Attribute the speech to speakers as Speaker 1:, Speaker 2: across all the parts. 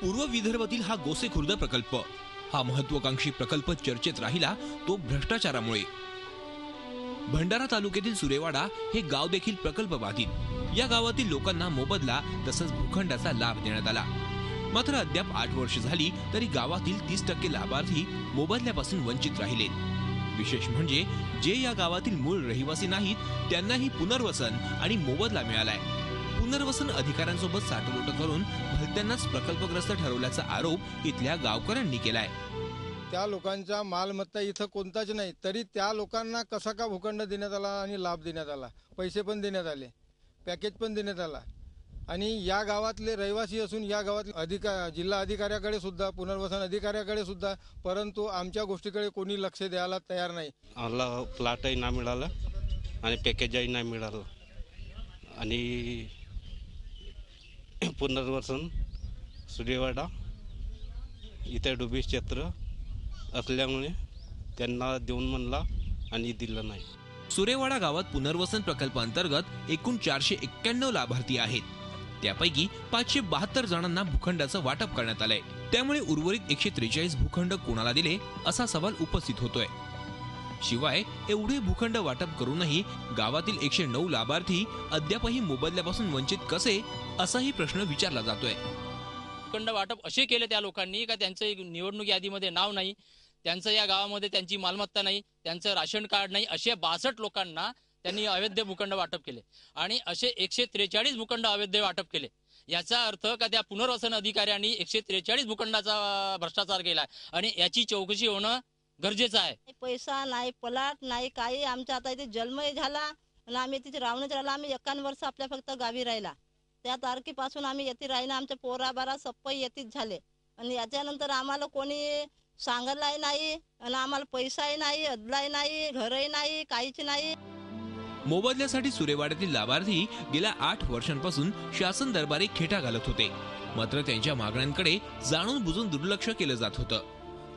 Speaker 1: पूर्व विदर्भातील हा गोसेखुर्द प्रकल्प हा महत्वाकांक्षी प्रकल्प चर्चेत राहिला तो भ्रष्टाचारामुळे। भंडारा तालुक्यातील सुरेवाडा हे गाव देखील प्रकल्प बाधित। या गावातील लोकांना मोबदला तसंच भूखंडाचा लाभ देण्यात आला। मात्र अद्याप 8 वर्ष झाली तरी गावातील 30% लाभार्थी मोबदल्यापासून वंचित राहिले। विशेष म्हणजे जे या गावातील मूळ रहिवासी नाहीत त्यांनाही पुनर्वसन आणि मोबदला मिळालाय। पुनर्वसन अधिकाऱ्यांसोबत साठवलोट करून भलत्यांनाच प्रकल्पग्रस्त ठरवल्याचा आरोप इथल्या गावकऱ्यांनी केलाय।
Speaker 2: त्या लोकांचा मालमत्ता इथं कोणताच नाही तरी त्या लोकांना कसा का भूखंड देण्यात आला आणि लाभ देण्यात आला, पैसे पण देण्यात आले, पॅकेज पण देण्यात आला। आणि या गावातले रहिवासी असून या गावातले जिल्हा अधिकाऱ्याकडे सुद्धा पुनर्वसन अधिकाऱ्याकडे सुद्धा, परंतु आमच्या गोष्टीकडे कोणी लक्ष द्यायला तयार नाही।
Speaker 3: आम्हाला प्लॉटही नाही मिळाला आणि पॅकेजही नाही मिळालं आणि पुनर्वसन सुरेवाडा इथे डुबी क्षेत्र असल्यामुळे त्यांना देऊन म्हणला आणि दिलं नाही।
Speaker 1: सुरेवाडा गावात पुनर्वसन प्रकल्पांतर्गत एकूण 491 लाभार्थी आहेत। त्यापैकी 572 जणांना भूखंडाचं वाटप करण्यात आलंय। त्यामुळे उर्वरित 143 भूखंड कोणाला दिले असा सवाल उपस्थित होतोय। शिवाय एवढे भूखंड वाटप करूनही गावातील 109 लाभार्थी अद्यापही मोबदल्यापासून वंचित कसे असाही प्रश्न विचारला जातोय।
Speaker 4: भूखंड वाटप असे केले त्या लोकांनी का त्यांचं निवडणूक यादीमध्ये नाव नाही, त्यांचं या गावामध्ये त्यांची मालमत्ता नाही, त्यांचं राशन कार्ड नाही, असे 62 लोकांना त्यांनी अवैध भूखंड वाटप केले आणि असे 143 भूखंड अवैध वाटप केले। याचा अर्थ का त्या पुनर्वसन अधिकाऱ्यांनी 143 भूखंडाचा भ्रष्टाचार केला आणि याची चौकशी होणं गरजेचं आहे।
Speaker 5: पैसा नाही, पलाट नाही, काही आमच्या आता इथे जन्मही झाला आणि आम्ही तिथे राहूनच राहिला। आम्ही 51 वर्ष आपल्या फक्त गावी राहिला, त्या तारखेपासून आम्ही येथे राहिना, आमच्या पोराबारा सप्पई येतीच झाले आणि याच्यानंतर आम्हाला कोणी सांगलाही नाही आणि आम्हाला पैसाही नाही, अदलाही नाही, घरही नाही, काहीच नाही।
Speaker 1: मोबदल्यासाठी सुरेवाड्यातील लाभार्थी गेल्या 8 वर्षांपासून शासन दरबारी खेटा घालत होते, मात्र त्यांच्या मागण्यांकडे जाणून बुजून दुर्लक्ष केलं जात होतं।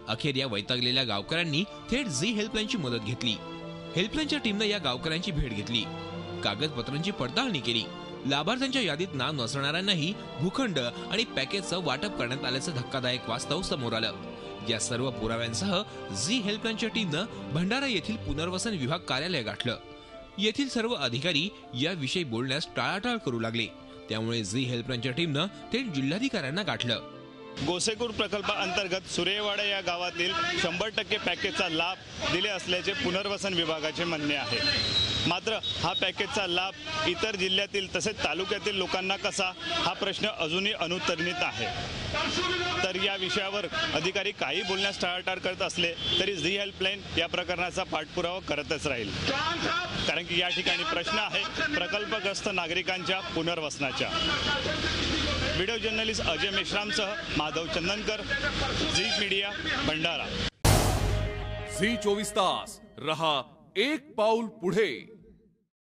Speaker 1: अखेर या वैतागलेल्या गावकऱ्यांनी थेट झी हेल्पलाईनची मदत घेतली। हेल्पलाईनच्या टीमने या गावकऱ्यांची भेट घेतली, कागदपत्रांची पडताळणी केली। लाभार्थ्यांच्या यादीत नाव नसणाऱ्यांनाही भूखंड आणि पॅकेजचं वाटप करण्यात आल्याचं धक्कादायक वास्तव समोर आलं। या सर्व पुराव्यांसह झी हेल्पलाईनच्या टीमनं भंडारा येथील पुनर्वसन विभाग कार्यालय गाठलं। येथील सर्व अधिकारी याविषयी बोलण्यास टाळाटाळ करू लागले, त्यामुळे झी हेल्पलाईनच्या टीमनं थेट जिल्हाधिकाऱ्यांना गाठलं।
Speaker 6: गोसेखुर्द प्रकल्पाअंतर्गत सुरेवाडा या गावातील 100% पॅकेजचा लाभ दिले असल्याचे पुनर्वसन विभागाचे म्हणणे आहे। मात्र हा पॅकेजचा लाभ इतर जिल्ह्यातील तसेच तालुक्यातील लोकांना कसा, हा प्रश्न अजूनही अनुत्तरित आहे। तर या विषयावर अधिकारी काही बोलण्यास टाळाटाळ करत असले तरी झी हेल्पलाईन या प्रकरणाचा पाठपुरावा करतच राहील, कारण की या ठिकाणी प्रश्न आहे प्रकल्पग्रस्त नागरिकांच्या पुनर्वसनाच्या। व्हिडिओ जर्नलिस्ट अजय मेश्रामसह Madhav Chandankar, Zee media, Bhandara.
Speaker 7: Zee 24 तास रहा एक पाऊल पुढे।